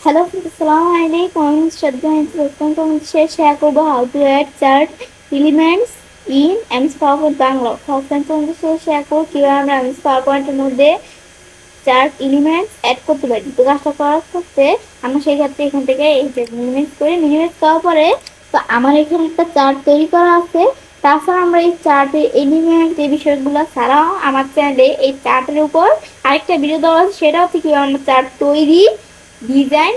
Hello, Assalamualaikum. Shraddha instruction from share করব how to add chart elements in MS PowerPoint Bangla. First time তোমাদের সাথে share করব কিভাবে আমরা MS PowerPoint এর মধ্যে চার্ট এলিমেন্টস অ্যাড করতে পারি। তো কাজটা করার ক্ষেত্রে আমরা সেই ক্ষেত্রে এখান থেকে এই যে মিনিমাইজ করার পরে তো আমার এখানে একটা চার্ট তৈরি করা আছে। তাছাড়া আমরা এই চার্টের এলিমেন্ট এই বিষয়গুলো ছাড়াও আমার চ্যানেলে এই চার্টের উপর আরেকটা ভিডিও দেওয়া আছে, সেটা হচ্ছে কিভাবে আমরা চার্ট তৈরি, ডিজাইন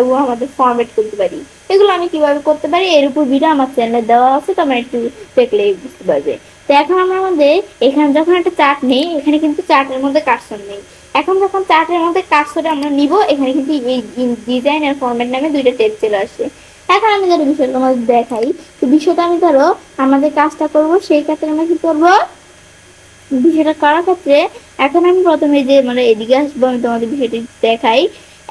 এবং আমাদের ফরম্যাট করতে পারি। এগুলো আমি কিভাবে করতে পারি এর উপর ভিডিও আমার চ্যানেলে দেওয়া আছে, তোমরা একটু দেখলেই বুঝতে পারবে। তো এখন আমরা আমাদের এখানে যখন একটা চার্ট নেই, এখানে কিন্তু চার্টের মধ্যে কার্সর নেই। এখন যখন চার্টের মধ্যে কার্সরে আমরা নিব, এখানে কিন্তু এই ডিজাইন আর ফরম্যাট নামে দুইটা ট্যাব চলে আসে। এখন আমি ধরো বিষয়টা তোমাদের দেখাই। তো বিষয়টা আমি ধরো আমাদের কাজটা করব, সেই ক্ষেত্রে আমরা কি করবো, বিষয়টা করার ক্ষেত্রে এখন আমি প্রথমে যে মানে এদিকে আসবো, আমি তোমাদের বিষয়টি দেখাই।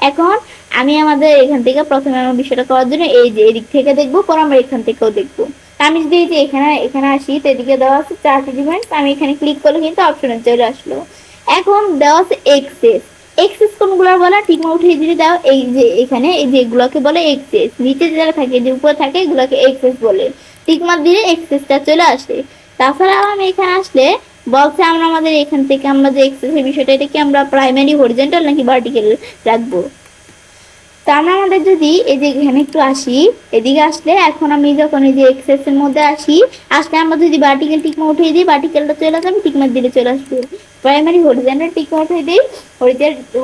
এখন আমি আমাদের এখান থেকে প্রথমে আমার বিষয়টা করার জন্য এই যে এদিক থেকে দেখবো, পর আমরা এখান থেকেও দেখবো। আমি যদি এই যে এখানে এখানে আসি, তো এদিকে দেওয়া আছে চার্ট এলিমেন্টস, আমি এখানে ক্লিক করলে কিন্তু অপশনে চলে আসলো। এখন দেওয়া আছে এক্সেস। এক্সেস কোনগুলো বলে ঠিক মতো উঠিয়ে দিয়ে দাও। এই যে এখানে এই যে এগুলোকে বলে এক্সেস, নিচে যারা থাকে যে উপরে থাকে এগুলোকে এক্সেস বলে। টিক মার্ক দিলে এক্সেসটা চলে আসে। তাছাড়া আমি এখানে আসলে বলছে আমরা আমাদের এখান থেকে আমরা যে এক্সেসের বিষয়টা, এটা কি আমরা প্রাইমারি হরিজন্টাল নাকি ভার্টিক্যাল রাখবো। তো আমরা আমাদের যদি এই যে এখানে একটু আসি, এদিকে আসলে এখন আমি যখন এই যে এক্সেস এর মধ্যে আসলে আমরা যদি ভার্টিক্যাল টিকমা উঠিয়ে দিই, ভার্টিক্যালটা চলে যাবে, টিকমার্ক দিলে চলে আসবে। প্রাইমারি হরিজন্টাল টিকমা উঠিয়ে দিই,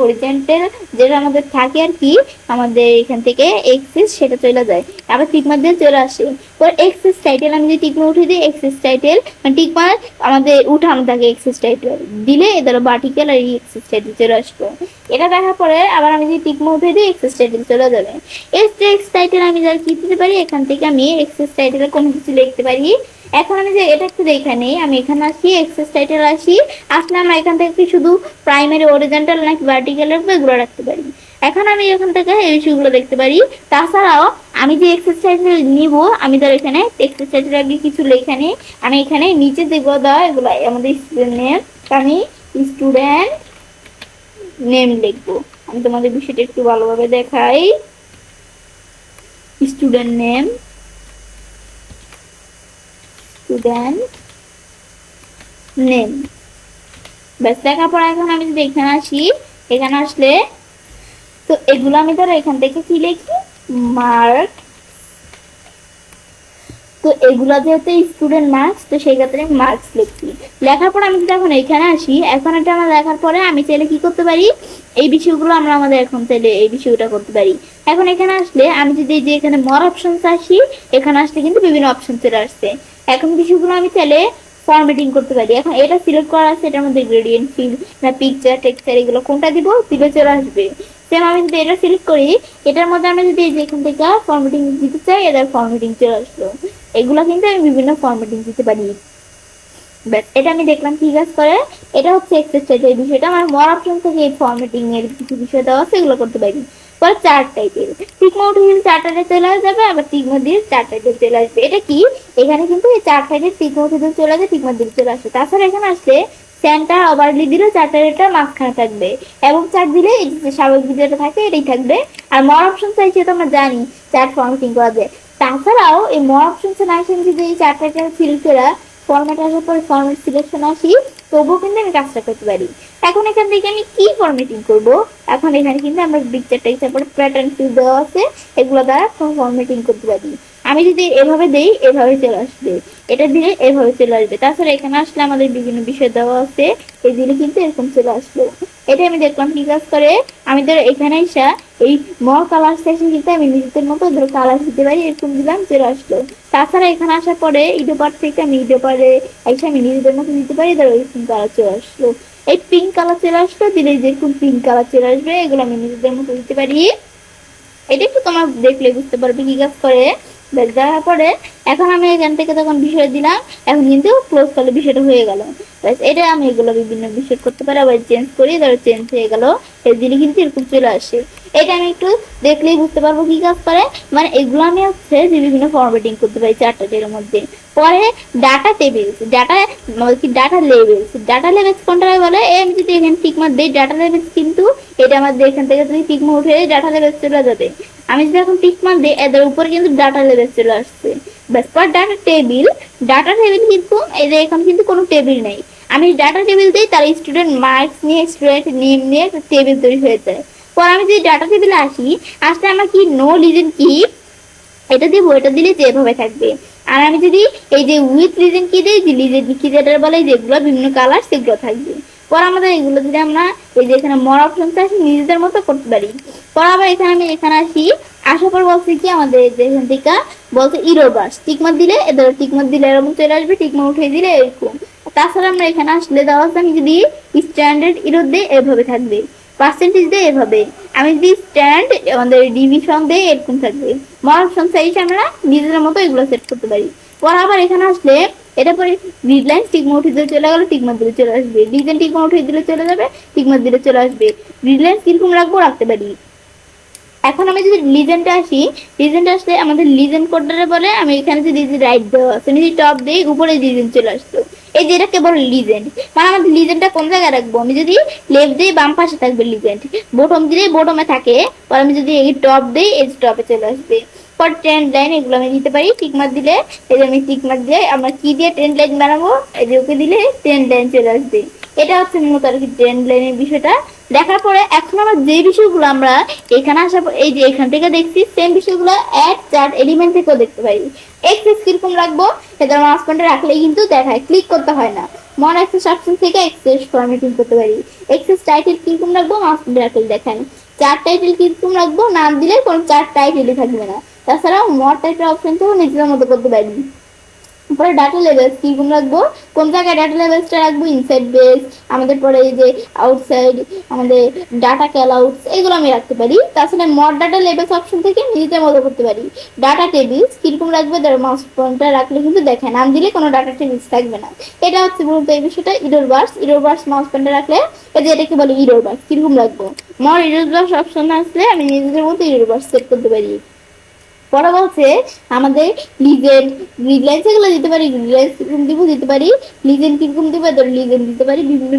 হরিজন্টাল যেটা আমাদের থাকে আর কি আমাদের এখান থেকে এক্সেস, সেটা চলে যায়, আবার টিকমার্ক দিয়ে চলে আসে। পরে এক্সেস টাইটেল আমি যদি টিকমা উঠিয়ে দিই, এক্সেস টাইটেল মানে টিকমার্ক আমাদের উঠানো থাকে, এক্সেস টাইটেল দিলে ধরো ভার্টিক্যাল আর এক্সেস টাইটেল চলে আসবে। এটা দেখার পরে আবার আমি যদি টিকমা উঠিয়ে দিই, এক্সেস টাইটেল চলে যাবে। এক্স টাইটেল আমি যা কি দিতে পারি, এখান থেকে আমি এক্সেস টাইটেলে কোনো কিছু লিখতে পারি। এখন আমি যে এটা একটু দেখে নেই, আমি এখানে আসি, এক্সেস টাইটেল আসলে আমরা এখান থেকে কি শুধু প্রাইমারি হরিজন্টাল নাকি ভার্টিক্যাল রাখবো এগুলো রাখতে পারি। এখন আমি এখান থেকে এই বিষয়গুলো দেখতে পারি। তাছাড়াও আমি যে এক্সেস টাইটেল নিব, আমি ধর এখানে এক্সেস টাইটেল আগে কিছু লেখা নেই, আমি এখানে নিচে যেগুলো দেওয়া এগুলো আমাদের স্টুডেন্ট নেম, আমি স্টুডেন্ট নেম লিখবো। আমি তোমাদের বিষয়টা একটু ভালোভাবে দেখাই। স্টুডেন্ট নেম, স্টুডেন্ট নেম, ব্যাস দেখার পর এখন আমি যদি এখানে আসি, এখানে আসলে তো এগুলো আমি ধরো এখান থেকে কি লিখি, মার্ক। তো এগুলো যেহেতু স্টুডেন্ট মার্কস, তো সেই ক্ষেত্রে আমি মার্কস লিখছি। লেখার পর আমি যদি এখন এখানে আসি, এখন এটা আমরা লেখার পরে আমি চাইলে কি করতে পারি, এই বিষয়গুলো আমরা আমাদের এখন চাইলে এই বিষয়টা করতে পারি। এখন এখানে আসলে আমি যদি যে এখানে মর অপশন আসি, এখানে আসলে কিন্তু বিভিন্ন অপশন চলে আসছে। এখন বিষয়গুলো আমি চাইলে ফরম্যাটিং করতে পারি। এখন এটা সিলেক্ট করা আছে, এটার মধ্যে গ্রেডিয়েন্ট, ফিল না পিকচার, টেক্সচার এগুলো কোনটা দিব দিলে চলে আসবে। সেম আমি যদি এটা সিলেক্ট করি, এটার মধ্যে আমরা যদি এখান থেকে ফরম্যাটিং দিতে চাই, এটার ফরম্যাটিং চলে আসলো। এগুলো কিন্তু আমি বিভিন্ন ফরম্যাটিং দিতে পারি। বাট এটা আমি দেখলাম কি কাজ করে, এটা হচ্ছে এক্সেস টাইটেল বিষয়টা আমার মর অপশন থেকে এই ফরম্যাটিং এর কিছু বিষয় দেওয়া আছে, এগুলো করতে পারি। পরে চার্ট টাইটেল, টিকমা উঠিয়ে চার্ট টাইটেল চলে যাবে, আবার টিকমা দিয়ে চার্ট টাইটেল চলে আসবে। এটা কি এখানে কিন্তু এই চার্ট টাইটেল টিকমা উঠিয়ে চলে আসে, টিকমা দিয়ে চলে আসে। তাছাড়া এখানে আসলে সেন্টার ওভারলি দিলে চার্ট টাইটেলটা মাঝখানে থাকবে, এবং চার্ট দিলে এই যে স্বাভাবিক যেটা থাকে এটাই থাকবে। আর মর অপশন চাইছে তো আমরা জানি চার্ট ফরম্যাটিং করা যায়। তাছাড়াও এই মর অপশন না এসে যদি এই চার্ট টাইটেল সিলেক্ট করা ফরম্যাট আসার পরে ফরম্যাট সিলেকশন আসি, তবুও কিন্তু আমি কাজটা করতে পারি। এখন এখান থেকে আমি কি ফরম্যাটিং করব, এখন এখানে কিন্তু আমরা পিকচার টেক্সচার পরে প্যাটার্ন ফিল দেওয়া আছে, এগুলো দ্বারা ফরম্যাটিং করতে পারি। আমি যদি এভাবে দেই এভাবে চলে আসবে, এটা দিলে এভাবে চলে আসবে। তাছাড়া এখানে আসলে আমাদের বিভিন্ন বিষয় দেওয়া আছে, এই দিলে কিন্তু এরকম চলে আসলো। এটা আমি দেখলাম কি কাজ করে। আমি ধরো এখানে এসে এই মর কালার সেকশন কিন্তু আমি নিজেদের মতো ধরো কালার দিতে পারি, এরকম দিলাম চলে আসলো। তাছাড়া এখানে আসার পরে ইডোপার থেকে আমি ইডোপারে এসে আমি নিজেদের মতো দিতে পারি, ধরো এরকম কালার চলে আসলো। এই পিঙ্ক কালার চলে আসলো, দিলে যেরকম পিঙ্ক কালার চলে আসবে, এগুলো আমি নিজেদের মতো দিতে পারি। এটা একটু তোমার দেখলে বুঝতে পারবে কি কাজ করে। দেওয়ার পরে এখন আমি এখান থেকে তখন বিষয় দিলাম, এখন কিন্তু ক্লোজ করলে বিষয়টা হয়ে গেল। এটা আমি এগুলো বিভিন্ন বিষয় করতে পারি, আবার চেঞ্জ করি, ধরো চেঞ্জ হয়ে গেল, এই দিলে কিন্তু এরকম চলে আসে। এটা আমি একটু দেখলেই বুঝতে পারবো কি কাজ করে। মানে এগুলো আমি হচ্ছে যে বিভিন্ন ফরম্যাটিং করতে পারি চার্টের মধ্যে। পরে ডাটা টেবিলস, ডাটা লেভেলস কোনটা বলে, আমি যদি এখানে টিক মার্ক দিই ডাটা লেভেলস, কিন্তু এটা আমাদের এখান থেকে যদি টিক মার্ক উঠে ডাটা লেভেলস চলে যাবে। আমি যদি এখন টিক মার্ক দিই এদের উপরে কিন্তু ডাটা লেভেলস চলে আসছে। ব্যাস, পর ডাটা টেবিল কিন্তু এদের এখন কিন্তু কোনো টেবিল নেই। আমি ডাটা টেবিল দিই, তার স্টুডেন্ট মার্কস নিয়ে, স্টুডেন্ট নেম নিয়ে একটা টেবিল তৈরি হয়ে যায়। পর আমি যদি ডাটা টেবিলে আসলে আমার কি নো লিজেন কি এটা দিব, এটা দিলে যে এভাবে থাকবে। আর আমি যদি এই যে উইথ লিজেন কি দিই, যে লিজেন কি যেটা বলে যেগুলো বিভিন্ন কালার সেগুলো থাকবে। পর আমাদের এগুলো যদি আমরা এই যে এখানে মর অপশন আসি নিজেদের মতো করতে পারি। পর আবার এখানে আসি, আসার পর বলছে কি আমাদের এখান থেকে বলছে ইরোর বাস, টিকমার দিলে এদের টিকমার দিলে এরকম চলে আসবে, টিকমার উঠে দিলে এরকম। তাছাড়া আমরা এখানে আসলে দেওয়া আছে, আমি যদি স্ট্যান্ডার্ড ইরোর দিই এভাবে থাকবে, পার্সেন্টেজ দিয়ে এভাবে। আমি যদি স্ট্যান্ড আমাদের ডিভিশন দিয়ে এরকম থাকবে। মর অপশন সাইজ আমরা নিজেদের মতো এগুলো সেট করতে পারি। পর আবার এখানে আসলে এটা পরে রিডলাইন টিকমা উঠে দিলে চলে গেল, টিকমার দিলে চলে আসবে, ডিজাইন টিকমা উঠে দিলে চলে যাবে, টিকমার দিলে চলে আসবে। রিডলাইন কিরকম রাখবো রাখতে পারি। এখন আমি যদি লিজেন্ডে আসি, লিজেন্ডে আসলে আমাদের লিজেন্ড কোডটা বলে, আমি এখানে যদি রাইট দেওয়া আছে যদি টপ দিই উপরে লিজেন্ড চলে আসতো। এই যে এটাকে বলে লিজেন্ড, মানে আমাদের লিজেন্ডটা কোন জায়গায় রাখবো, আমি যদি লেফট দিই বাম পাশে থাকবে লিজেন্ড, বটম দিলে বটমে থাকে, পর আমি যদি এই টপ দিই এই টপে চলে আসবে। পর ট্রেন্ড লাইন এগুলো আমি দিতে পারি, টিকমার দিলে এই যে আমি টিকমার দিয়ে আমরা কি দিয়ে ট্রেন্ড লাইন বানাবো, এই যে ওকে দিলে ট্রেন্ড লাইন চলে আসবে। এটা হচ্ছে মূলত আর কি ট্রেন্ড লাইনের বিষয়টা। দেখার পরে এখন আমরা যে বিষয়গুলো আমরা এখানে আসার পর এই যে এখান থেকে দেখছি সেম বিষয়গুলো অ্যাড চার্ট এলিমেন্ট থেকেও দেখতে পারি। এক্সেস কিরকম রাখবো, এদের মাউস পয়েন্টার রাখলেই কিন্তু দেখায়, ক্লিক করতে হয় না। মন অ্যাক্সেস অপশন থেকে এক্সেস ফরম্যাটিং করতে পারি। এক্সেস টাইটেল কিরকম রাখবো, মাউস পয়েন্টার রাখলে দেখায়। চার্ট টাইটেল কিরকম রাখবো, নাম দিলে কোনো চার্ট টাইটেলই থাকবে না। তাছাড়াও মড টাইটেল অপশন থেকেও নিজেদের মতো করতে পারি। পরে ডাটা লেভেলস কিরকম রাখবো, কোন জায়গায় ডাটা লেভেলসটা রাখবো, ইনসাইড বেস, আমাদের পরে এই যে আউটসাইড, আমাদের ডাটা ক্যালাউটস, এগুলো আমি রাখতে পারি। তাছাড়া মড ডাটা লেভেলস অপশন থেকে নিজেদের মতো করতে পারি। ডাটা টেবিলস কিরকম রাখবে, তার মাউস পয়েন্টার রাখলে কিন্তু দেখে, নাম দিলে কোনো ডাটা টেবিলস থাকবে না। এটা হচ্ছে মূলত এই বিষয়টা। ইরোর বার্স মাউস পয়েন্টার রাখলে এই যে এটাকে বলে ইরোর বার্স, কিরকম রাখবো, মড ইরোর বার্স অপশন আসলে আমি নিজেদের মতো ইরোর বার্স সেট করতে পারি। পরে বলছে আমাদের লিজেন্ড, রিডলাইন্স এগুলো দিতে পারি, রিডলাইন্স কিরকম দিব দিতে পারি, লিজেন্ড কিরকম দিব এদের লিজেন্ড দিতে পারি, বিভিন্ন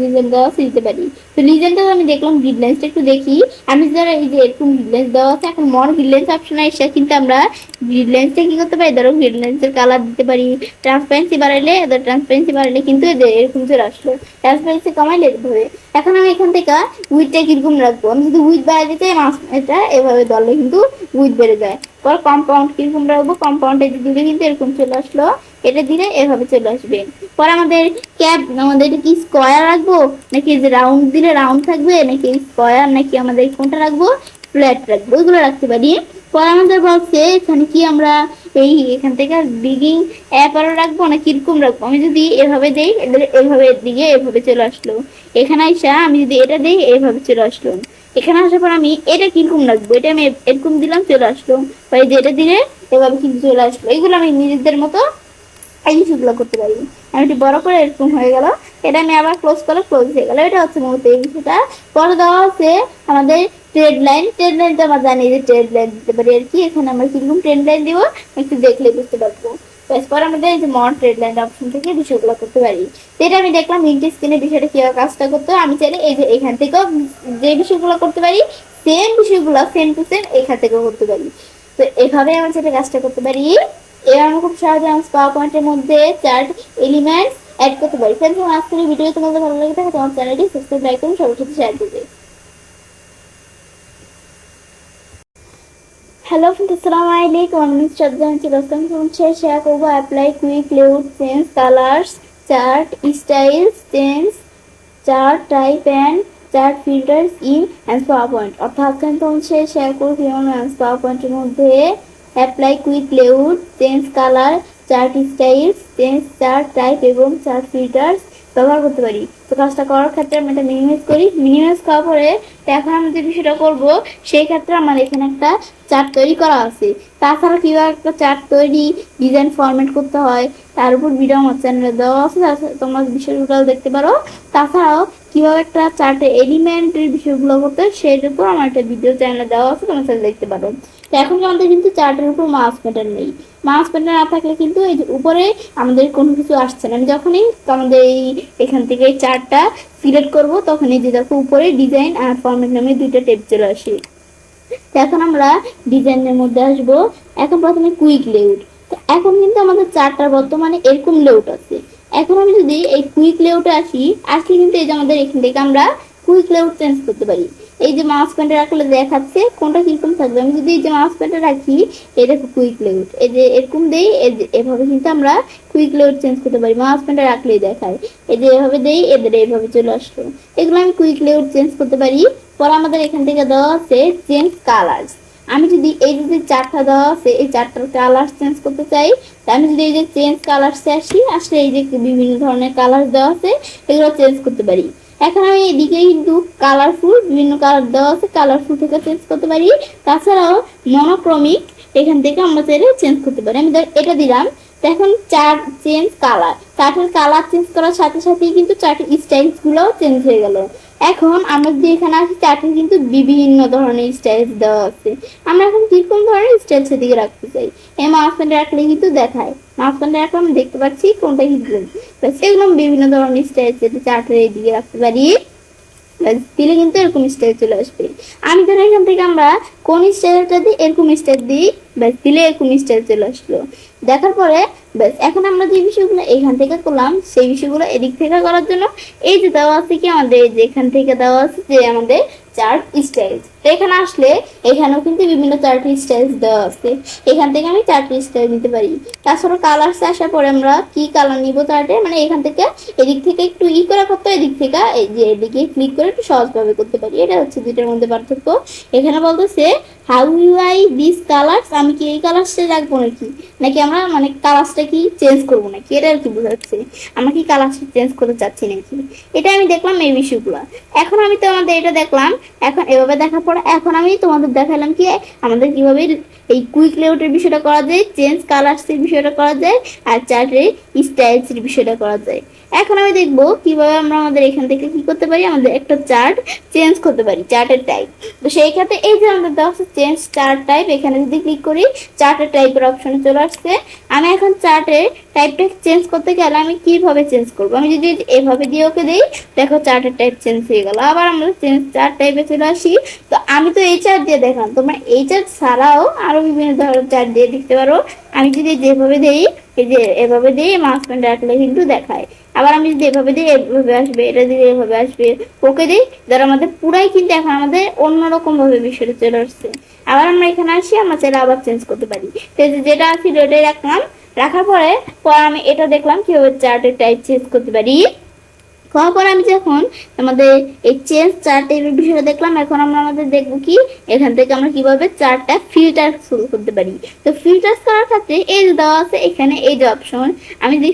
লিজেন্ড দেওয়া আছে দিতে পারি। তো লিজেন্ডটা আমি দেখলাম, রিডলাইন্সটা একটু দেখি। আমি যারা এই যে এরকম রিডলাইন্স দেওয়া আছে, এখন মর রিডলাইন্স অপশন এসে কিন্তু আমরা রিডলাইন্সটা কি করতে পারি, ধরো রিডলাইন্সের কালার দিতে পারি, ট্রান্সপারেন্সি বাড়াইলে এদের ট্রান্সপারেন্সি বাড়াইলে কিন্তু এদের এরকম চলে আসলো, ট্রান্সপারেন্সি কমাইলে ধরে। এখন আমি এখান থেকে উইথটা কিরকম রাখবো, আমি যদি উইথ বাড়াই দিতে এটা এভাবে ধরলে কিন্তু উইথ বেড়ে যায়। পর কম্পাউন্ড কিরকম রাখবো, কম্পাউন্ড এটা দিলে কিন্তু এরকম চলে আসলো, এটা দিলে এভাবে চলে আসবে। পর আমাদের ক্যাপ, আমাদের কি স্কোয়ার রাখবো নাকি যে রাউন্ড দিলে রাউন্ড থাকবে, নাকি স্কোয়ার, নাকি আমাদের কোনটা রাখবো, ফ্ল্যাট রাখবো, ওইগুলো রাখতে পারি। পর আমাদের বলছে এখানে কি আমরা এই এখান থেকে বিগিং অ্যাপ আরো রাখবো না কিরকম রাখবো, আমি যদি এভাবে দেই এভাবে দিকে এভাবে চলে আসলো, এখানে আইসা আমি যদি এটা দেই এভাবে চলে আসলো। এখানে আসার পর আমি এটা কিরকম রাখবো, এটা আমি এরকম দিলাম চলে আসলো, বা এই যে এটা দিলে এভাবে কিন্তু চলে আসলো। এগুলো আমি নিজেদের মতো এই বিষয়গুলো করতে পারি। আমি একটু বড় করে এরকম হয়ে গেল, এটা আমি আবার ক্লোজ করলে ক্লোজ হয়ে গেল। এটা হচ্ছে মূলত এই বিষয়টা। পরে দেওয়া হচ্ছে আমাদের ট্রেড লাইন, ট্রেড লাইন তো আমরা জানি যে ট্রেড লাইন দিতে পারি আর কি, এখানে আমরা কিরকম ট্রেড লাইন দিব একটু দেখলে বুঝতে পারবো। এরপর আমাদের এই যে মড ট্রেড লাইন অপশন থেকে বিষয়গুলো করতে পারি। এটা আমি দেখলাম ইন্টি স্ক্রিনে বিষয়টা কিভাবে কাজটা করতে হয়, আমি চাইলে এই যে এখান থেকেও যে বিষয়গুলো করতে পারি, সেম বিষয়গুলো সেম টু সেম এখান থেকেও করতে পারি। তো এভাবে আমরা সেটা কাজটা করতে পারি। এবার আমরা খুব সহজে পাওয়ার পয়েন্টের মধ্যে চার্ট এলিমেন্ট অ্যাড করতে পারি। ফ্রেন্ডস, আমার আজকের ভিডিও তোমাদের ভালো লাগে থাকে তোমার চ্যানেলটি সাবস্ক্রাইব লাইক করুন, সবার সাথে শেয়ার করবে। হ্যালো ফ্রেন্ডস, আসসালামু আলাইকুম। আমি শ্রদ্ধা শেয়ার করবো apply quick layout change colours chart styles change chart type and chart filters in and power point. অর্থাৎ তোমার শেয়ার করবো কিভাবে পাওয়ার পয়েন্টের মধ্যে apply quick layout change colour chart styles change chart type এবং চার্ট ফিল্টার্স ব্যবহার করতে পারি। তো কাজটা করার ক্ষেত্রে আমি এটা মিনিমাইজ করি, মিনিমাইজ করার পরে এখন আমি যে বিষয়টা করবো সেই ক্ষেত্রে আমার এখানে একটা চার্ট তৈরি করা আছে। তাছাড়া কিভাবে একটা চার্ট তৈরি ডিজাইন ফরম্যাট করতে হয় তার উপর ভিডিও আমার চ্যানেলে দেওয়া আছে, তোমরা বিষয়গুলো দেখতে পারো। তাছাড়াও কিভাবে একটা চার্টে এলিমেন্টের বিষয়গুলো করতে হয় সেটার উপর আমার একটা ভিডিও চ্যানেলে দেওয়া আছে, তোমরা সেটা দেখতে পারো। তো এখন আমাদের কিন্তু চার্টের উপর মাউস প্যাটার্ন নেই। মাউস প্যাটার্ন না থাকলে কিন্তু এই যে উপরে আমাদের কোনো কিছু আসছে না। আমি যখনই আমাদের এখান থেকে এই চার্টটা সিলেক্ট করব তখন এই যে দেখো উপরে ডিজাইন আর ফরম্যাট নামে দুইটা ট্যাব চলে আসে। তো এখন আমরা ডিজাইনের মধ্যে আসব। এখন প্রথমে কুইক লেআউট। তো এখন কিন্তু আমাদের চার্টটা বর্তমানে এরকম লেআউট আছে। এখন আমি যদি এই কুইক লেআউটে আসলে কিন্তু এই যে আমাদের এখান থেকে আমরা কুইক লেআউট চেঞ্জ করতে পারি। এই যে মাউস পয়েন্টার রাখলে দেখাচ্ছে কোনটা কিরকম থাকবে। আমি যদি এই যে মাউস পয়েন্টার রাখি, এই দেখো কুইক লেআউট, এই যে এরকম দেই, এভাবে কিন্তু আমরা কুইক লেআউট চেঞ্জ করতে পারি। মাউস পয়েন্টার রাখলেই দেখায়, এই যে এভাবে দেই, এদের এইভাবে চলে আসলো। এগুলো আমি কুইক লেআউট চেঞ্জ করতে পারি। পরে আমাদের এখান থেকে দেওয়া আছে চেঞ্জ কালার্স। আমি যদি এই যে চারটা দেওয়া আছে এই চারটার কালার চেঞ্জ করতে চাই, আমি যদি এই যে চেঞ্জ কালার্সে আসলে এই যে বিভিন্ন ধরনের কালার দেওয়া আছে এগুলো চেঞ্জ করতে পারি। এখন আমি এদিকে কিন্তু কালারফুল বিভিন্ন কালার দেওয়া আছে, কালারফুল থেকে চেঞ্জ করতে পারি। তাছাড়াও মনোক্রমিক এখান থেকে আমরা চাইলে চেঞ্জ করতে পারি। আমি এটা দিলাম। এখন চার্ট চেঞ্জ কালার, চার্টের কালার চেঞ্জ করার সাথে সাথেই কিন্তু চার্টের স্টাইলস গুলোও চেঞ্জ হয়ে গেল। এখন আমরা যদি এখানে আসি, চার্টে কিন্তু বিভিন্ন ধরনের স্টাইলস দেওয়া আছে। আমরা এখন কিরকম ধরনের স্টাইল সেদিকে রাখতে চাই, এই মাঝখানে রাখলে কিন্তু দেখায়। মাঝখানে রাখলে আমি দেখতে পাচ্ছি কোনটা কিন্তু এগুলো বিভিন্ন ধরনের স্টাইল সেটি চার্টের এইদিকে রাখতে পারি। দিলে কিন্তু এরকম স্টাইল চলে আসবে। আমি ধরো এখান থেকে আমরা কোন স্টাইলটা দিই, এরকম স্টাইল দিই, ব্যাস দিলে এরকম স্টাইল চলে আসলো। দেখার পরে ব্যাস এখন আমরা যে বিষয়গুলো এখান থেকে করলাম সেই বিষয়গুলো এদিক থেকে করার জন্য এই যে দেওয়া আছে কি আমাদের এই যে এখান থেকে দেওয়া আছে যে আমাদের চার্ট স্টাইল। এখানে আসলে এখানেও কিন্তু বিভিন্ন চার্ট স্টাইল দেওয়া আছে, এখান থেকে আমি চার্ট স্টাইল নিতে পারি। তাছাড়া কালার্সে আসার পরে আমরা কি কালার নিব চার্টে, মানে এখান থেকে এদিক থেকে একটু করে করতে, এদিক থেকে এই যে এদিকে ক্লিক করে একটু সহজভাবে করতে পারি। এটা হচ্ছে দুইটার মধ্যে পার্থক্য। এখানে বলতেছে how you I this colours, আমি কি এই কালারসটা রাখবো নাকি আমরা মানে কালারসটা কি চেঞ্জ করবো নাকি, এটা আর কি বোঝাচ্ছে আমরা কি কালারসটা চেঞ্জ করতে চাচ্ছি নাকি। এটা আমি দেখলাম এই বিষয়গুলো। এখন আমি তোমাদের এটা দেখলাম। এখন এভাবে দেখার পর এখন আমি তোমাদের দেখালাম কি আমাদের কিভাবে এই কুইক লেআউটের বিষয়টা করা যায়, চেঞ্জ কালারসের বিষয়টা করা যায়, আর চার্টের স্টাইলসের বিষয়টা করা যায়। এখন আমি দেখবো কিভাবে আমরা আমাদের এখান থেকে কি করতে পারি, আমাদের একটা চার্ট চেঞ্জ করতে পারি, চার্টের টাইপ। তো সেই ক্ষেত্রে এই যে আমাদের দেওয়া আছে চেঞ্জ চার্ট টাইপ, এখানে যদি ক্লিক করি চার্টের টাইপের অপশনে চলে আসছে। আমি এখন চার্টের টাইপটা চেঞ্জ করতে গেলে আমি কিভাবে চেঞ্জ করবো, আমি যদি এভাবে দিয়ে ওকে দিই, দেখো চার্টের টাইপ চেঞ্জ হয়ে গেল। আবার আমরা চেঞ্জ চার্ট টাইপে চলে আসি। তো আমি তো এই চার্ট দিয়ে দেখলাম, তোমরা এই চার্ট ছাড়াও আরো বিভিন্ন ধরনের চার্ট দিয়ে দেখতে পারো। আমি যদি যেভাবে দিই, এই যে এভাবে দিয়ে মাউস পয়েন্টার রাখলে কিন্তু দেখায়। আবার আমি যদি এভাবে দিই এভাবে আসবে, এটা দিলে এভাবে আসবে, ওকে দিই, ধর আমাদের পুরাই কিন্তু এখন আমাদের অন্যরকম ভাবে বিষয়টা চলে আসছে। আবার আমরা এখানে আসি, আমরা চাইলে আবার চেঞ্জ করতে পারি। তো যেটা আছে ওটাই রাখলাম। রাখার পরে আমি এটা দেখলাম কিভাবে চার্টের টাইপ চেঞ্জ করতে পারি। হওয়ার পর আমি যখন আমাদের এই চেঞ্জ চার্ট এই বিষয়টা দেখলাম, এখন আমরা আমাদের দেখবো কি এখান থেকে আমরা কিভাবে চার্টটা ফিল্টার করতে পারি। তো ফিল্টার করার ক্ষেত্রে এই যে দেওয়া আছে এখানে এই যে অপশন, আমি যদি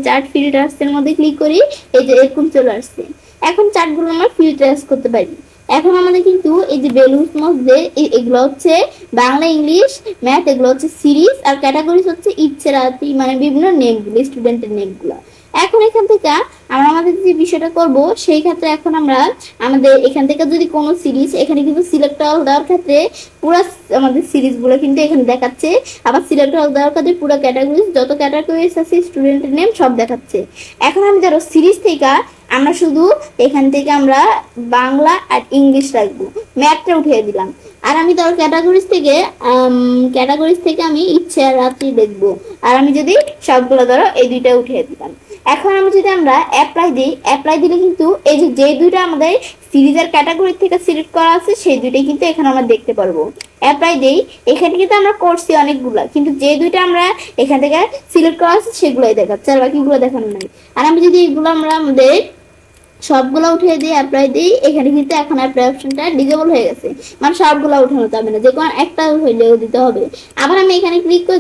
চার্ট ফিল্টার্স এর মধ্যে ক্লিক করি, এই যে এরকম চলে আসছে। এখন চার্টগুলো আমরা ফিল্টার্স করতে পারি। এখন আমাদের কিন্তু এই যে বেলুন্স মধ্যে এগুলো হচ্ছে বাংলা, ইংলিশ, ম্যাথ, এগুলো হচ্ছে সিরিজ, আর ক্যাটাগরিজ হচ্ছে ইচ্ছেরাতি মানে বিভিন্ন নেমগুলো, স্টুডেন্টের নেমগুলো। এখন এখান থেকে আমরা আমাদের যে বিষয়টা করব সেই ক্ষেত্রে এখন আমরা আমাদের এখান থেকে যদি কোনো সিরিজ, এখানে কিন্তু সিলেক্ট অল দেওয়ার ক্ষেত্রে পুরো আমাদের সিরিজগুলো কিন্তু এখানে দেখাচ্ছে। আবার সিলেক্ট অল দেওয়ার ক্ষেত্রে পুরো ক্যাটাগরিজ, যত ক্যাটাগরিজ আছে স্টুডেন্টের নেম সব দেখাচ্ছে। এখন আমি ধরো সিরিজ থেকে আমরা শুধু এখান থেকে আমরা বাংলা আর ইংলিশ রাখবো, ম্যাথটা উঠিয়ে দিলাম। আর আমি ধরো ক্যাটাগরিজ থেকে আমি ইচ্ছে আর রাত্রি দেখবো, আর আমি যদি সবগুলো ধরো এই দুইটা উঠিয়ে দিলাম। এখন আমি যদি আমরা অ্যাপ্লাই দিলে কিন্তু এই যে দুইটা আমাদের সিরিজের ক্যাটাগরি থেকে সিলেক্ট করা আছে সেই দুইটাই কিন্তু এখানে আমরা দেখতে পারবো। অ্যাপ্লাই দেই, এখানে কিন্তু আমরা করছি অনেকগুলা, কিন্তু যে দুইটা আমরা এখান থেকে সিলেক্ট করা আছে সেগুলোই দেখাচ্ছে, আর বাকিগুলো দেখানো নাই। আর আমি যদি এগুলো আমরা আমাদের সবগুলো উঠিয়ে দিয়ে অ্যাপ্লাই দিই, এখানে কিন্তু এখন অ্যাপ্লাই অপশনটা ডিজেবল হয়ে গেছে, মানে সবগুলো উঠানো যাবে না, যে কোনো একটা হইলেও দিতে হবে। আবার আমি এখানে ক্লিক করে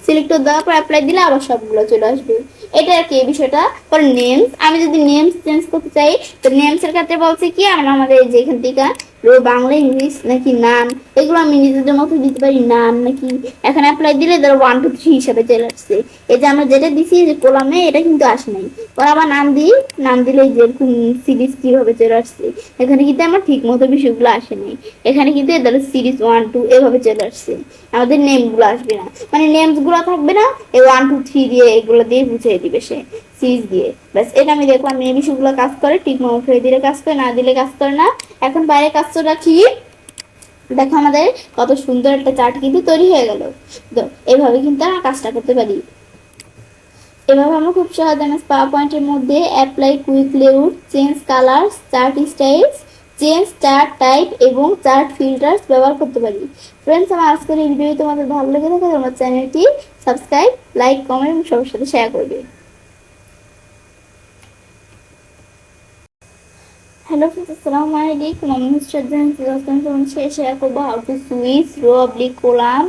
সিলেক্ট দেওয়ার পর অ্যাপ্লাই দিলে আবার সবগুলো চলে আসবে। এটা আর কি এই বিষয়টা। পরে নেমস, আমি যদি নেমস চেঞ্জ করতে চাই, তো নেমস এর ক্ষেত্রে বলছে কি আমরা আমাদের যে এখান থেকে রো বাংলা ইংলিশ নাকি নাম, এগুলো আমি নিজেদের মতো দিতে পারি নাম নাকি। এখানে অ্যাপ্লাই দিলে ধরো 1 2 3 হিসাবে চলে আসছে। এই যে আমরা যেটা দিছি যে কলামে এটা কিন্তু আসে নাই, পরে আবার নাম দিই, নাম দিলে যেরকম সিরিজ কিভাবে চলে আসছে, এখানে কিন্তু আমার ঠিক মতো বিষয়গুলো আসে নাই। এখানে কিন্তু ধরো সিরিজ 1 2 এভাবে চলে আসছে, আমাদের নেমগুলো আসবে না, মানে নেমস গুলো থাকবে না, এই 1 2 3 দিয়ে এগুলো দিয়ে বুঝিয়ে দিবে সে সিরিজ দিয়ে। ব্যাস এটা আমি দেখলাম এই বিষয়গুলো কাজ করে, ঠিক মতো দিলে কাজ করে, না দিলে কাজ করে না। এখন বাইরে কাজটা রাখি, দেখো আমাদের কত সুন্দর একটা চার্ট কিন্তু তৈরি হয়ে গেল। তো এভাবে কিন্তু আমরা কাজটা করতে পারি। এভাবে আমরা খুব সহজে এমএস পাওয়ার পয়েন্টের মধ্যে apply quick layout, change colours, chart styles, change chart type এবং চার্ট ফিল্টার্স ব্যবহার করতে পারি। ফ্রেন্ডস, আমার আজকের এই ভিডিও তোমাদের ভালো লেগে থাকে তোমার চ্যানেলটি সাবস্ক্রাইব, লাইক, কমেন্ট এবং সবার সাথে শেয়ার করবে। Hello friends, Assalamu alaikum. I'm Mr. Jan. Today I share about how to switch row oblique column,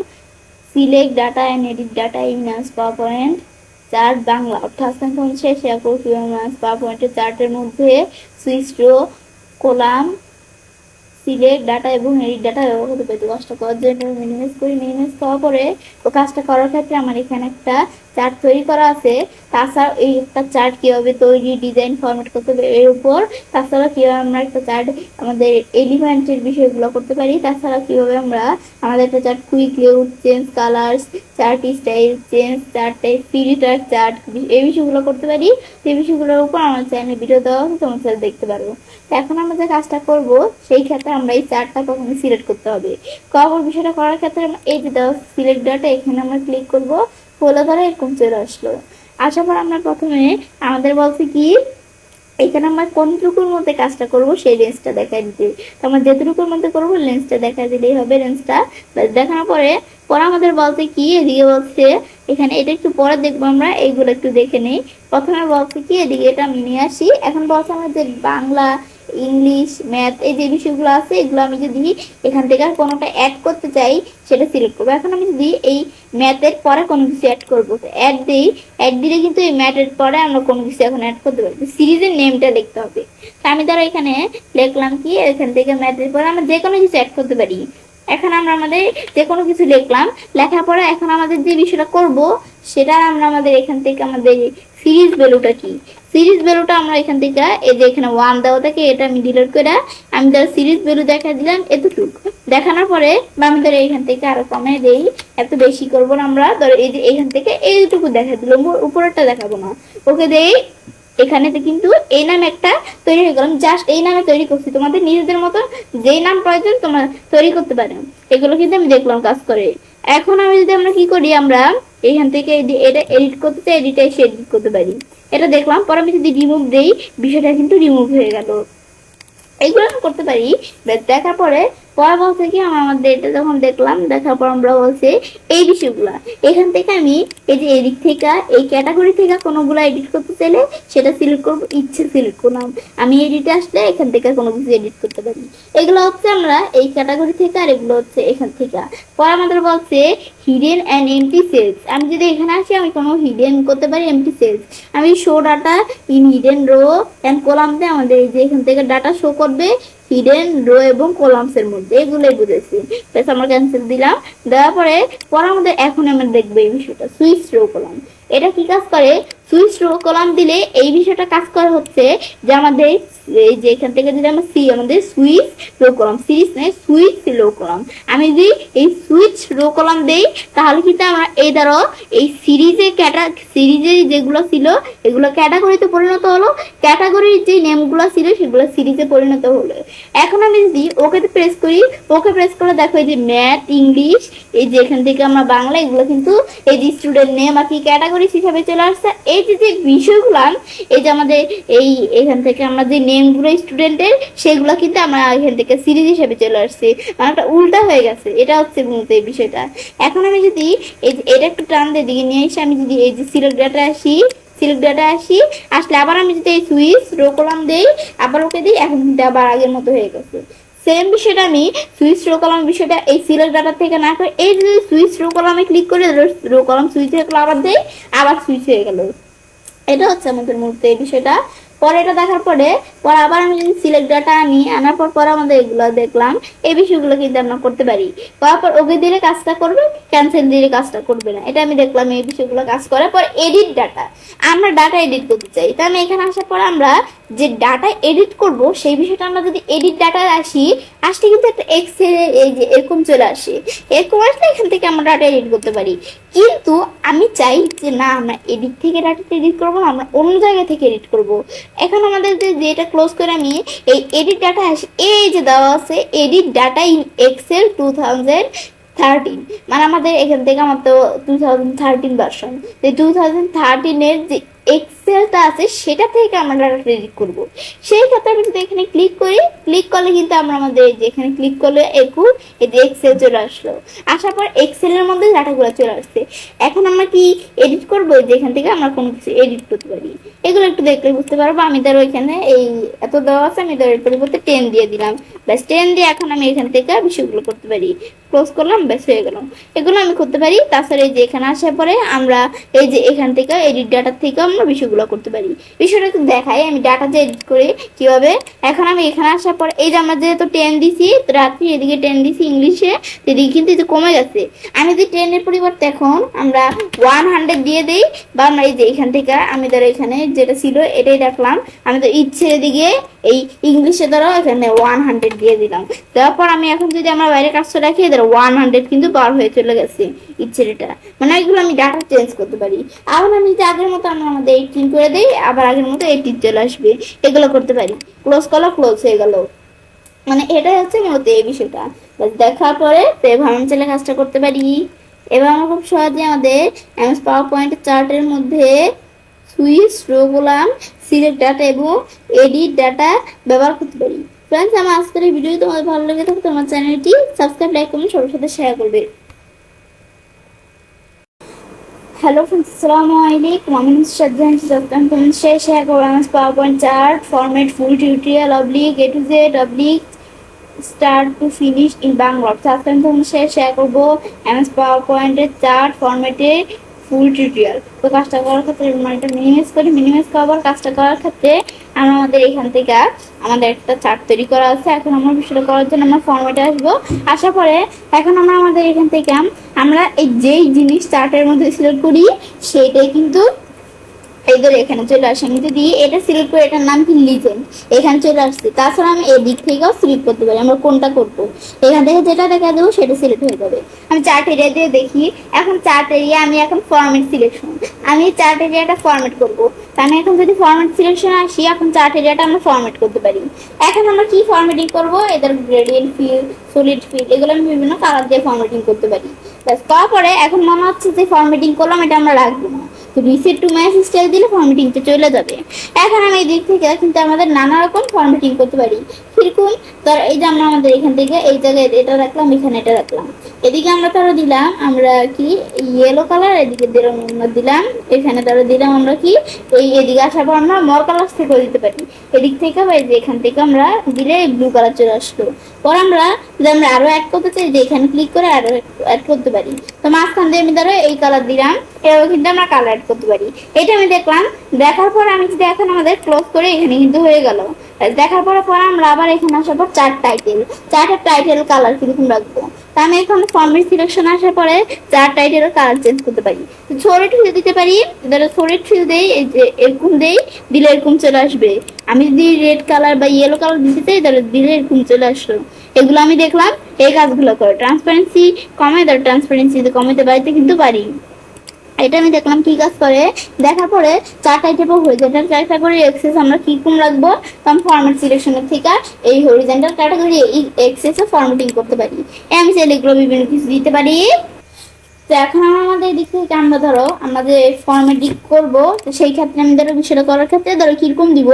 select data and edit data in MS PowerPoint chart Bangla. অর্থাৎ শেয়ার করব MS PowerPoint চার্টের মধ্যে switch row, column, select data এবং edit data ব্যবহার করতে পারি। তো কাজটা করার জন্য মিনিমাইজ করি, মিনিমাইজ করার পরে তো কাজটা করার ক্ষেত্রে আমার এখানে একটা চার্ট তৈরি করা আছে। তাছাড়া এই একটা চার্ট কীভাবে তৈরি, ডিজাইন, ফরম্যাট করতে হবে এর উপর, তাছাড়া কীভাবে আমরা একটা চার্ট আমাদের এলিমেন্টের বিষয়গুলো করতে পারি, তাছাড়া কীভাবে আমরা আমাদের একটা chart quick layout, change colours, chart style, change chart type, filter chart, এই বিষয়গুলো করতে পারি। সেই বিষয়গুলোর উপর আমার চ্যানেলে ভিডিও দেওয়া আছে, তোমরা চ্যানেল দেখতে পারবো। তো এখন আমরা যে কাজটা করব সেই ক্ষেত্রে আমরা এই চার্টটা প্রথমে সিলেক্ট করতে হবে। করার বিষয়টা করার ক্ষেত্রে এই যে দাও সিলেক্ট ডাটা, এখানে আমরা ক্লিক করব, হলে ধরে এরকম চলে আসলো। আসার পর আমরা প্রথমে আমাদের বলছে কি এখানে আমরা কোনটুকুর মধ্যে কাজটা করব সেই রেঞ্জটা দেখাই দিতে। তো আমরা যেটুকুর মধ্যে করবো রেঞ্জটা দেখাই দিলেই হবে। রেঞ্জটা দেখানোর পরে পরে আমাদের বলতে কি এদিকে বলছে এখানে এটা একটু পরে দেখবো আমরা, এইগুলো একটু দেখে নেই। প্রথমে বলছে কি এদিকে এটা আমি নিয়ে আসি। এখন বলছে আমার যে বাংলা, ইংলিশ, ম্যাথ এই যে বিষয়গুলো আছে এগুলো আমি যদি এখান থেকে কোনোটা অ্যাড করতে চাই সেটা সিলেক্ট করবো। এখন আমি যদি এই ম্যাথের পরে কোনো কিছু অ্যাড করবো, অ্যাড দিই, অ্যাড দিলে কিন্তু এই ম্যাথের পরে আমরা কোনো কিছু এখন অ্যাড করতে পারি। সিরিজের নেমটা লিখতে হবে। আমি ধরো এখানে লিখলাম কি এখান থেকে ম্যাথের পরে আমরা যে কোনো কিছু অ্যাড করতে পারি। এখন আমরা আমাদের যে কোনো কিছু লিখলাম, লেখার পরে এখন আমাদের যে বিষয়টা করব সেটা আমরা আমাদের এখান থেকে আমাদের সিরিজ ভ্যালুটা কি, সিরিজ ভ্যালুটা আমরা এখান থেকে এই যে এখানে 1 দেওয়া থাকে এটা আমি ডিলিট করে আমি ধর সিরিজ ভ্যালু দেখা দিলাম এতটুকু। দেখানোর পরে বা আমি ধর এখান থেকে আরো কমে দেই, এত বেশি করবো না আমরা, ধর এই যে এখান থেকে এইটুকু দেখা দিলাম, উপরেরটা দেখাবো না, ওকে দেই। এখানে কিন্তু এই নাম একটা তৈরি হয়ে গেলাম, জাস্ট এই নামে তৈরি করছি। তোমাদের নিজেদের মতো যেই নাম প্রয়োজন তোমরা তৈরি করতে পারো। এগুলো কিন্তু আমি দেখলাম কাজ করে। এখন আমি যদি আমরা কি করি, আমরা এখান থেকে এটা এডিট করতে চাই, এডিটে এসে এডিট করতে পারি। এটা দেখলাম, পরে আমি যদি রিমুভ দেই বিষয়টা কিন্তু রিমুভ হয়ে গেল। এইগুলো করতে পারি। দেখার পরে পরে বলছে কি আমাদের এটা যখন দেখলাম, দেখার পর আমরা বলছে এই বিষয়গুলা এখান থেকে আমি এই যে এদিক থেকে এই ক্যাটাগরি থেকে কোনোগুলো এডিট করতে চাইলে সেটা সিলেক্ট করবো, ইচ্ছে সিলেক্ট করলাম। আমি এডিটে আসলে এখান থেকে কোনো কিছু এডিট করতে পারি। এগুলো হচ্ছে আমরা এই ক্যাটাগরি থেকে, আর এগুলো হচ্ছে এখান থেকে। পরে আমাদের বলছে হিডেন অ্যান্ড এমটি সেলস। আমি যদি এখানে আসি আমি কোনো হিডেন করতে পারি, এমটি সেলস আমি show data in hidden rho and column দিয়ে আমাদের এই যে এখান থেকে ডাটা শো করবে হিডেন রো এবং কলামস এর মধ্যে, এগুলোই বুঝেছি। প্লাস আমরা ক্যান্সেল দিলাম। দেওয়ার পরে আমাদের এখন আমরা দেখবো এই বিষয়টা সুইচ রো কলাম। এটা কি কাজ করে, সুইচ রো কলাম দিলে এই বিষয়টা কাজ করে হচ্ছে যে আমাদের এই যে এখান থেকে যদি আমরা আমাদের সুইচ রো কলাম, সিরিজ নেই সুইচ রো কলাম, আমি যদি এই সুইচ রো কলাম দেই তাহলে কিন্তু আমরা এই ধরো এই সিরিজের যেগুলো ছিল এগুলো ক্যাটাগরিতে পরিণত হলো, ক্যাটাগরির যে নেমগুলো ছিল সেগুলো সিরিজে পরিণত হলো। এখন আমি যদি ওকে প্রেস করি, ওকে প্রেস করে দেখো এই যে ম্যাথ, ইংলিশ, এই যে এখান থেকে আমরা বাংলা, এগুলো কিন্তু এই যে স্টুডেন্ট নেম আর কি ক্যাটাগরি হিসাবে চলে আসছে। এই যে যে বিষয়গুলো এই যে আমাদের এই এখান থেকে আমরা যে নেমগুলো স্টুডেন্টের সেগুলো কিন্তু আমরা এখান থেকে সিরিজ হিসাবে চলে আসছে, মানে একটা উল্টা হয়ে গেছে। এটা হচ্ছে মূলত এই বিষয়টা। এখন আমি যদি এই যে এটা একটু টান দিয়ে দিকে নিয়ে এসে আমি যদি এই যে সিলেক্ট ডাটা আসি, সিলেক্ট ডাটা আসি, আসলে আবার আমি যদি এই সুইচ রো কলাম দেই আবার ওকে দিই, এখন কিন্তু আবার আগের মতো হয়ে গেছে। সেম বিষয়টা আমি সুইচ রো কলাম বিষয়টা এই সিলেক্ট ডাটা থেকে না করে এই যে সুইচ রো কলামে ক্লিক করে রো কলাম সুইচ হয়ে গেল, আবার দেই আবার সুইচ হয়ে গেল। এটা হচ্ছে আমাদের মূলত এই বিষয়টা। পরে এটা দেখার পরে আবার আমি যদি সিলেক্ট ডাটা আনার পর আমাদের এগুলো দেখলাম, এই বিষয়গুলো কিন্তু আমরা করতে পারি। করার পর ওকে দিলে কাজটা করবে, ক্যান্সেল দিলে কাজটা করবে না, এটা আমি দেখলাম এই বিষয়গুলো কাজ করার পর। এডিট ডাটা, আমরা ডাটা এডিট করতে চাই, তাই আমি এখানে আসার পর আমরা যে ডাটা এডিট করব সেই বিষয়টা আমরা যদি এডিট ডাটা আসলে কিন্তু একটা এক্সেল এই যে এরকম চলে আসে, এরকম আসলে এখান থেকে আমরা ডাটা এডিট করতে পারি। কিন্তু আমি চাই যে না, আমরা এডিট থেকে ডাটা এডিট করবো না, আমরা অন্য জায়গা থেকে এডিট করব। এখন আমাদের যেটা ক্লোজ করে আমি এই এডিট ডাটা আসি, এই যে দেওয়া আছে এডিট ডাটা ইন এক্সেল 2013, মানে আমাদের এখান থেকে আমার তো 2013 ভার্সন, 2013 যে এক্সেলটা আছে সেটা থেকে আমরা ডাটা এডিট করব। সেই ক্ষেত্রে আমি যদি এখানে ক্লিক করি, ক্লিক করলে কিন্তু আমরা আমাদের যে এখানে ক্লিক করলে এই যে এক্সেল চলে আসলো, আসার পর এক্সেলের মধ্যে ডাটাগুলো চলে আসছে। এখন আমরা কি এডিট করবো, যে এখান থেকে আমরা কোনো কিছু এডিট করতে পারি, এগুলো একটু দেখলে বুঝতে পারবো। আমি ধরো এখানে এই এত দেওয়া আছে, আমি ধরো এর পরিবর্তে 10 দিয়ে দিলাম, ব্যাস 10 দিয়ে এখন আমি এখান থেকে বিষয়গুলো করতে পারি। ক্লোজ করলাম, ব্যাস হয়ে গেল। এগুলো আমি করতে পারি। তাছাড়া এই যে এখানে আসার পরে আমরা এই যে এখান থেকে এডিট ডাটা থেকে আমরা বিষয়গুলো করতে পারি। বিষয়টা একটু দেখাই আমি ডাটা যে এডিট করি কিভাবে। এখন আমি এখানে আসার পর এই যে আমরা যেহেতু 10 দিছি রাত্রি, এদিকে 10 দিছি ইংলিশে, এদিকে কিন্তু যে কমে গেছে। আমি যদি 10 এর পরিবর্তে এখন আমরা 100 দিয়ে দিই, বা আমরা এই যে এখান থেকে আমি ধরো এখানে যেটা ছিল এটাই রাখলাম, আমি তো ইচ্ছে দিকে এই ইংলিশে ধরো এখানে 100 দিয়ে দিলাম। তারপর আমি এখন যদি আমরা বাইরে কাজটা রাখি, ধরো 100 কিন্তু পার হয়ে চলে গেছে ইচ্ছে এটা, মানে এগুলো আমি ডাটা চেঞ্জ করতে পারি। আবার আমি যদি আগের মতো আমরা আমাদের 18 করে দিই, আবার আগের মতো 18 চলে আসবে, এগুলো করতে পারি। ক্লোজ করলো, ক্লোজ হয়ে গেল। মানে এটাই হচ্ছে মূলত এই বিষয়টা। দেখার পরে এভাবে আমি চলে কাজটা করতে পারি। এবার আমরা খুব সহজে আমাদের এমএস পাওয়ার পয়েন্ট চার্টের মধ্যে switch, row column, select data এবং এডিট ডাটা ব্যবহার করতে পারি। ফ্রেন্ডস, আমার আজকের এই ভিডিও তোমাদের ভালো লেগে থাকে তোমার চ্যানেলটি সাবস্ক্রাইব, লাইক, কমেন্ট সবার সাথে শেয়ার করবে। हेलो फ्रेंड्स, अस्सलाम वालेकुम। আমি শ্রদ্ধা যতক্ষণ তোমাদের সাথে শেয়ার করব MS PowerPoint chart format full tutorial oblique A to Z oblique start to finish in Bangla. আজকে আমি তোমাদের সাথে শেয়ার করব এমএস পাওয়ার পয়েন্টের চার্ট ফরম্যাটে ফুল টিউটোরিয়াল। তো কাজটা করার ক্ষেত্রে মানে এটা মিনিমাইজ করার কাজটা করার ক্ষেত্রে আমাদের এখান থেকে আমাদের একটা চার্ট তৈরি করা আছে। এখন আমরা বিষয়টা করার জন্য আমরা ফরম্যাটে আসবো। আসার পরে এখন আমরা আমাদের এখান থেকে আমরা এই যেই জিনিস চার্টের মধ্যে সিলেক্ট করি সেইটাই কিন্তু এদের এখানে চলে আসে। আমি যদি এটা সিলেক্ট করি, এটার নাম কি লিজেন্ড, এখানে চলে আসছে। তাছাড়া আমি এদিক থেকেও সিলেক্ট করতে পারি, আমরা কোনটা করবো এখান থেকে যেটা দেখা দেবো সেটা সিলেক্ট হয়ে যাবে। আমি চার্ট এরিয়া দিয়ে দেখি। এখন চার্ট এরিয়া আমি এখন ফরম্যাট সিলেকশন, আমি চার্ট এরিয়াটা ফরম্যাট করবো। আমি এখন যদি ফরম্যাট সিলেকশন আসি, এখন চার্ট এরিয়াটা আমরা ফরম্যাট করতে পারি। এখন আমরা কি ফরম্যাটিং করবো, এদের গ্রেডিয়েন্ট ফিল, সলিড ফিল, এগুলো আমি বিভিন্ন কালার দিয়ে ফরম্যাটিং করতে পারি। ব্যাস করার পরে এখন মনে হচ্ছে যে ফরম্যাটিং করলাম, এটা আমরা রাখবো না, তো রিসেট টু ম্যাচ স্টাইল দিলে ফরম্যাটিংটা চলে যাবে। এখন আমি এই দিক থেকে কিন্তু আমাদের নানা রকম ফরম্যাটিং করতে পারি। কিরকম, ধর এই যে আমরা আমাদের এখান থেকে এই জায়গায় এটা রাখলাম, এখানে এটা রাখলাম, এদিকে আমরা ধরো দিলাম আমরা কি ইয়েলো কালার, এদিকে দিলাম এখানে ধরো দিলাম আমরা কি এই এদিকে আসার পর আমরা মর কালার থেকেও দিতে পারি। এদিক থেকে বা এই যে এখান থেকে আমরা দিলে ব্লু কালার চলে আসলো। পর আমরা যদি আমরা আরো অ্যাড করতে চাই, যে এখানে ক্লিক করে আরো অ্যাড করতে পারি। তো মাঝখান দিয়ে আমি ধরো এই কালার দিলাম, এটাও কিন্তু আমরা কালার অ্যাড করতে পারি। এটা আমি দেখলাম, দেখার পর আমি যদি এখন আমাদের ক্লোজ করে এখানে কিন্তু হয়ে গেল। দেখার পরে আমরা আবার এখানে আসার পর চার্টের টাইটেল কালার কিরকম রাখবো। তা আমি এখন ফরম্যাট সিলেকশন আসার পরে চার্ট টাইটেলের কালার চেঞ্জ করতে পারি। সলিড ফিল দিতে পারি, ধরো সলিড ফিল দেই, এই যে এরকম দেই, দিলে এরকম চলে আসবে। আমি যদি রেড কালার বা ইয়েলো কালার দিতে চাই, ধরো দিলে এরকম চলে আসলো। এগুলো আমি দেখলাম, এই কাজগুলো করে। ট্রান্সপারেন্সি কমাই, ধরো ট্রান্সপারেন্সি কমাইতে পারিতে কিন্তু পারি। এটা আমি দেখলাম কি কাজ করে। দেখার পরে চার্ট আইটেমও হয়ে যায়। ক্যাটাগরি এক্সেস আমরা কি কম রাখবো, তখন ফরম্যাট সিলেকশনের থেকে এই হরিজন্টাল ক্যাটাগরি এক্সেসে ফরম্যাটিং করতে পারি। আমি চাইলে এগুলো বিভিন্ন কিছু দিতে পারি। তো এখন আমাদের দিক থেকে আমরা ধরো আমাদের ফরম্যাটিং করবো, তো সেই ক্ষেত্রে আমি ধরো বিষয়টা করার ক্ষেত্রে ধরো কিরকম দিব,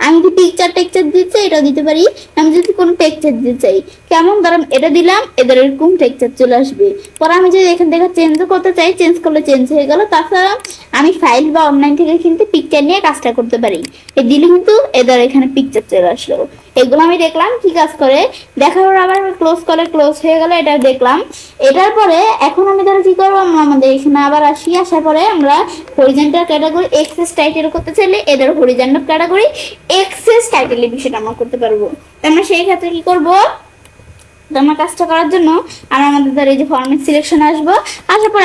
আমি যদি পিকচার টেকচার দিতে চাই এটাও দিতে পারি। আমি যদি কোনো টেকচার দিতে চাই, কেমন ধরো এটা দিলাম, এদের এরকম টেকচার চলে আসবে। পরে আমি যদি এখান থেকে চেঞ্জও করতে চাই, চেঞ্জ করলে চেঞ্জ হয়ে গেল। তাছাড়া আমি ফাইল বা অনলাইন থেকে কিন্তু পিকচার নিয়ে কাজটা করতে পারি। এই দিলে কিন্তু এদের এখানে পিকচার চলে আসলো। এগুলো আমি দেখলাম কি কাজ করে। দেখার পর আবার ক্লোজ করে ক্লোজ হয়ে গেল, এটা দেখলাম। এটার পরে এখন আমি ধরো কি করবো, করবো আমরা আমাদের এখানে আবার আসি, আসার পরে আমরা হরিজন্টাল ক্যাটাগরি এক্সেস টাইটেল করতে চাইলে এদের হরিজন্টাল ক্যাটাগরি এক্সেস টাইটেলের বিষয়টা আমরা করতে পারবো। তো আমরা সেই ক্ষেত্রে কি করবো, আমার কাজটা করার জন্য আমরা আমাদের ধর এই যে ফরম্যাট সিলেকশন আসবো, আসার পর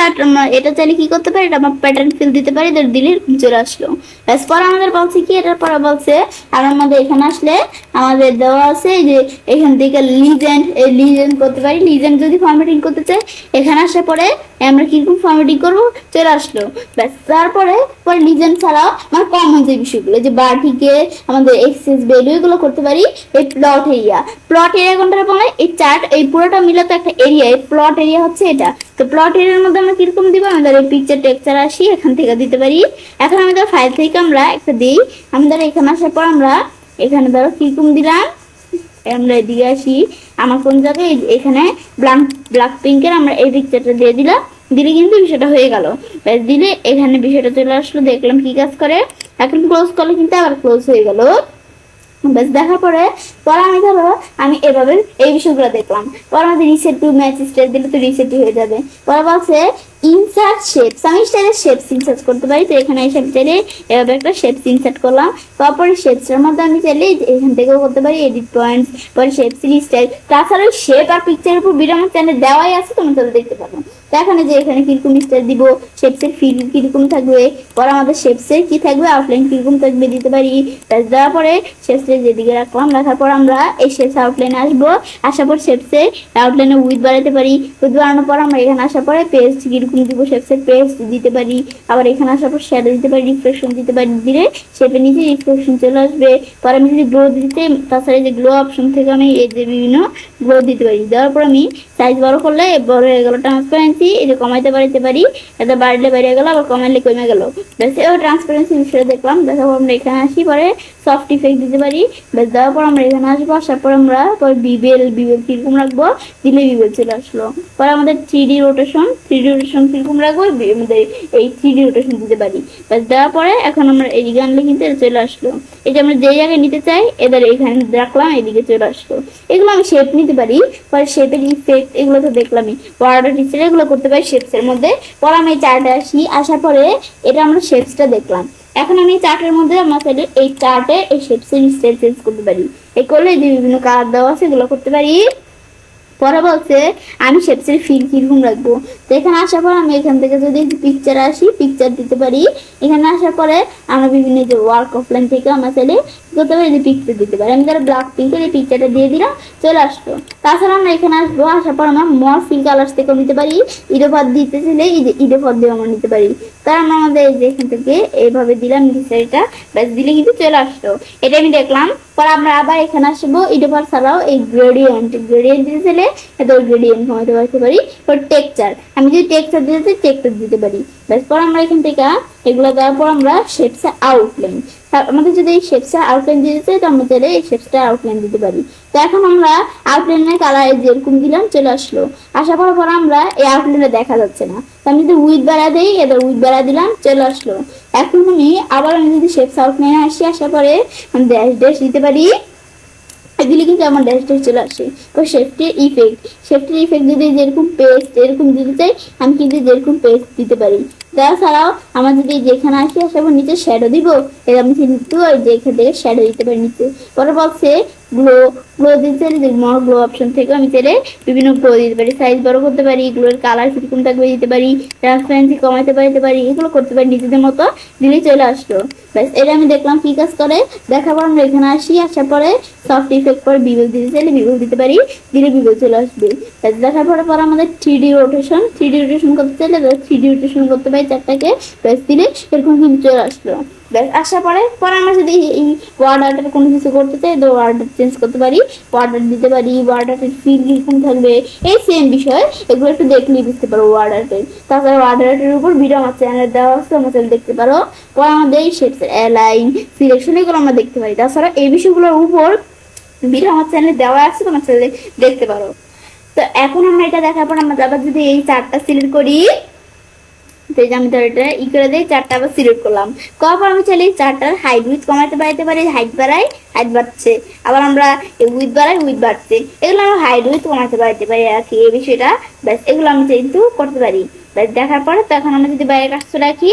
এটা চাইলে কি করতে পারি, এটা আমরা প্যাটার্ন ফিল দিতে পারি, দিলে চলে আসলো। ব্যাস পরে আমাদের বলছে কি, এটার পরে বলছে আর আমাদের এখানে আসলে আমাদের দেওয়া আছে যে এখান থেকে লিজেন্ড, এই লিজেন্ড করতে পারি। লিজেন্ড যদি ফরম্যাটিং করতে চাই এখানে আসার পরে আমরা কিরকম ফরম্যাটিং করবো চলে আসলো। ব্যাস তারপরে পরে লিজেন্ড ছাড়াও আমার কমন যে বিষয়গুলো যে বারটিকে আমাদের এক্সেস ভ্যালু এগুলো করতে পারি। এই প্লট এরিয়া, প্লট এরিয়া কোনটা বলে, এই চার্ট এই পুরোটা মিলে তো একটা এরিয়া, এই প্লট এরিয়া হচ্ছে এটা। তো প্লট এরিয়ার মধ্যে আমরা কিরকম দিব, আমাদের এই পিকচার টেক্সচার আসি এখান থেকে দিতে পারি। এখন আমাদের ফাইল থেকে আমরা একটা দিই, আমাদের এখানে আসার পর আমরা এখানে ধরো কিরকম দিলাম, আমরা এদিকে আসি, আমার কোন জায়গায় এখানে ব্ল্যাক পিঙ্কের আমরা এই পিকচারটা দিয়ে দিলাম, দিলে কিন্তু বিষয়টা হয়ে গেল। ব্যাস দিলে এখানে বিষয়টা চলে আসলো, দেখলাম কি কাজ করে। এখন ক্লোজ করলে কিন্তু আবার ক্লোজ হয়ে গেল। ব্যাস দেখার পরে আমি ধরো আমি এভাবে এই বিষয়গুলো দেখলাম, পরে আমাদের রিসেট টু ম্যাচ স্টেট দিলে তো রিসেটই হয়ে যাবে। পরে বলছে ইনসার্ট শেপস, আমি স্টাইলের শেপস ইনসার্ট করতে পারি। তো এখানে এসে চাইলে এভাবে একটা শেপস ইনসার্ট করলাম। তারপরে শেপসের মধ্যে আমি চাইলে এখান থেকেও করতে পারি এডিট পয়েন্টস, পরে শেপস স্টাইল। তাছাড়া শেপ আর পিকচারের উপর ভিডিও আমার চ্যানেলে দেওয়াই আছে, তুমি তাহলে দেখতে পাবো। তো এখানে যে এখানে কিরকম স্টাইল দিব, শেপসের ফিল কিরকম থাকবে, পরে আমাদের শেপসের কি থাকবে, আউটলাইন কিরকম থাকবে দিতে পারি। দেওয়ার পরে শেপসের যেদিকে রাখলাম, রাখার পর আমরা এই শেপস আউটলাইনে আসবো, আসার পর শেপসে আউটলাইনে উইথ বাড়াতে পারি। উইথ বাড়ানোর পর আমরা এখানে আসার পরে পেস্ট কিরকম দিব, শেপসের পেস্ট দিতে পারি। আবার এখানে আসার পর শ্যাডো দিতে পারি, রিফ্লেকশন দিতে পারি, দিলে শেপের নিচে রিফ্লেকশন চলে আসবে। পরে আমি যদি গ্লো দিতে, তাছাড়া যে গ্লো অপশন থেকে আমি এই যে বিভিন্ন গ্লো দিতে পারি। দেওয়ার পর আমি সাইজ বড় করলে বড় হয়ে গেল, ট্রান্সপারেন্সি এই যে কমাইতে পারতে পারি, এটা বাড়লে বেড়ে গেল, আবার কমাইলে কমে গেল। ব্যাস এবার ট্রান্সপারেন্সি বিষয়ে দেখলাম, দেখার পর আমরা এখানে আসি, পরে সফট ইফেক্ট দিতে পারি। ব্যাস দেওয়ার পর আমরা এখানে আসবো, আসার পর আমরা পরে বিবেল কিরকম রাখবো, দিলে বিবেল চলে আসলো। পরে আমাদের 3D রোটেশন কিরকম রাখবো, আমাদের এই 3D রোটেশন দিতে পারি। ব্যাস দেওয়ার পরে এখন আমরা এদিকে আনলে কিন্তু এটা চলে আসলো। এই যে আমরা যে জায়গায় নিতে চাই এদের এখানে রাখলাম, এদিকে চলে আসলো। এগুলো আমি শেপ নিতে পারি, পরে শেপের ইফেক্ট এগুলো তো দেখলামই, বর্ডার টিচার এগুলো করতে পারি শেপসের মধ্যে। পরে আমি এই চার্টে আসি, আসার পরে এটা আমরা শেপসটা দেখলাম। এখন আমি চার্টের মধ্যে আমরা চাইলে এই চার্টে এই শেপসের স্টাইল চেঞ্জ করতে পারি। এই করলে যে বিভিন্ন কালার দেওয়া আছে এগুলো করতে পারি। পরে বলছে আমি শেপসের ফিল কিরকম রাখবো। তো এখানে আসার পর আমি এখান থেকে যদি পিকচার আসি, পিকচার দিতে পারি। এখানে আসার পরে আমরা বিভিন্ন যে ওয়ার্ক অফলাইন থেকে আমরা চাইলে করতে পারি যে পিকচার দিতে পারি। আমি যারা ব্ল্যাক পিঙ্কের এই পিকচারটা দিয়ে দিলাম, চলে আসলো। তাছাড়া আমরা এখানে আসবো, আসার পর আমরা মর ফিল কালার্স থেকেও নিতে পারি, ইডোপাত দিতে চাইলে ইডোপাত দিয়ে আমরা নিতে পারি। তার আমরা আমাদের এখান থেকে এইভাবে দিলাম এটা, ব্যাস দিলে কিন্তু চলে আসলো। এটা আমি দেখলাম। পরে আমরা আবার এখানে আসবো, ইডোপাত ছাড়াও এই গ্রেডিয়েন্ট দিতে চাইলে এদের গ্রেডিয়েন্ট কমাতে পারতে পারি। পর টেক্সচার, আমি যদি টেক্সচার দিতে চাই টেক্সচার দিতে পারি। ব্যাস পর আমরা এখান থেকে এগুলো দেওয়ার পর আমরা শেপসে আউটলাইন, আমাদের যদি এই শেপসে আউটলাইন দিতে চাই তো আমরা চাইলে এই শেপসটা আউটলাইন দিতে পারি। তো এখন আমরা আউটলাইনের কালার যেরকম দিলাম চলে আসলো। আসার পর আমরা এই আউটলাইনে দেখা যাচ্ছে না, তো আমি যদি উইথ বাড়া দিই, এদের উইথ বাড়া দিলাম, চলে আসলো। এখন আমি যদি শেপস আউটলাইনে আসি, আসার পরে আমি ড্যাশ দিতে পারি, দিলে কিন্তু আমার ড্যাশ চলে আসে। তো শেপটির ইফেক্ট যদি যেরকম পেস্ট এরকম দিতে চাই আমি কিন্তু যেরকম পেস্ট দিতে পারি। তাছাড়াও আমার যদি যেখানে আসি, আসার পর নিচে শ্যাডো দিব, এর আমি কিন্তু যে এখান থেকে শ্যাডো দিতে পারি নিচে। পরে বলছে গ্লো দিতে চাইলে গ্লো অপশন থেকে আমি চাইলে বিভিন্ন গ্লো দিতে পারি, সাইজ বড় করতে পারি, গ্লোর কালার কিরকম থাকবে দিতে পারি, ট্রান্সপারেন্সি কমাতে পারি, এগুলো করতে পারি নিজেদের মতো, দিলেই চলে আসলো। ব্যাস এটা আমি দেখলাম কি কাজ করে। দেখার পর আমরা এখানে আসি, আসার পরে সফট ইফেক্ট পরে বিবেল দিতে চাইলে বিবেল দিতে পারি, দিলে বিবেল চলে আসবে। ব্যাস দেখার পরে আমাদের 3D রোটেশন করতে চাইলে 3D রোটেশন করতে পারি চারটাকে, ব্যাস দিলে এরকম কিন্তু চলে আসলো। ব্যাস আসার পরে আমরা যদি এই ওয়ার্ডারটার কোনো কিছু করতে চাই তো ওয়ার্ডার চেঞ্জ করতে পারি, ওয়ার্ডার দিতে পারি, ওয়ার্ডারটার ফিল কিরকম থাকবে এই সেম বিষয়, এগুলো একটু দেখলেই বুঝতে পারো ওয়ার্ডারটের। তাছাড়া ওয়ার্ডারটের উপর ভিডিও আমার চ্যানেলে দেওয়া আছে, আমার চ্যানেল দেখতে পারো। পরে আমাদের এই শেপসের অ্যালাইন সিলেকশন এগুলো আমরা দেখতে পারি। তাছাড়া এই বিষয়গুলোর উপর ভিডিও আমার চ্যানেলে দেওয়া আছে, তোমার চ্যানেলে দেখতে পারো। তো এখন আমরা এটা দেখার পর আমরা আবার যদি এই চারটা সিলেক্ট করি, আমি ধর এটা করে দিই, চারটা আবার সিলেক্ট করলাম, করার পর আমি চাইলে চারটার হাইট উইথ কমাতে পারি, হাইট বাড়াই হাইট বাড়ছে, আবার আমরা উইথ বাড়াই উইথ বাড়ছে, এগুলো আমরা হাইট উইথ কমাতে পারি আর কি এই বিষয়টা। ব্যাস এগুলো আমি কিন্তু করতে পারি। ব্যাস দেখার পরে তখন আমরা যদি বাইরে কাজটা রাখি,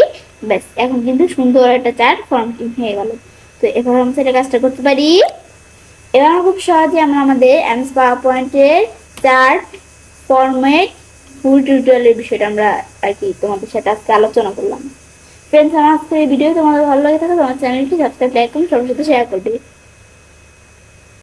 ব্যাস এখন কিন্তু সুন্দর একটা চার্ট ফর্মেটিং হয়ে গেল। তো এভাবে আমরা সেটা কাজটা করতে পারি। এবার খুব সহজে আমরা আমাদের এমএস পাওয়ার পয়েন্টের চার্ট ফরম্যাট ফুল টিউটোরিয়ালের বিষয়টা আমরা আর কি তোমাদের সাথে আজকে আলোচনা করলাম। ফ্রেন্ডস, আমার আজকের এই ভিডিও তোমাদের ভালো লাগে থাকে তোমার চ্যানেলটি সাবস্ক্রাইব, লাইক করুন, সবার সাথে শেয়ার করবে।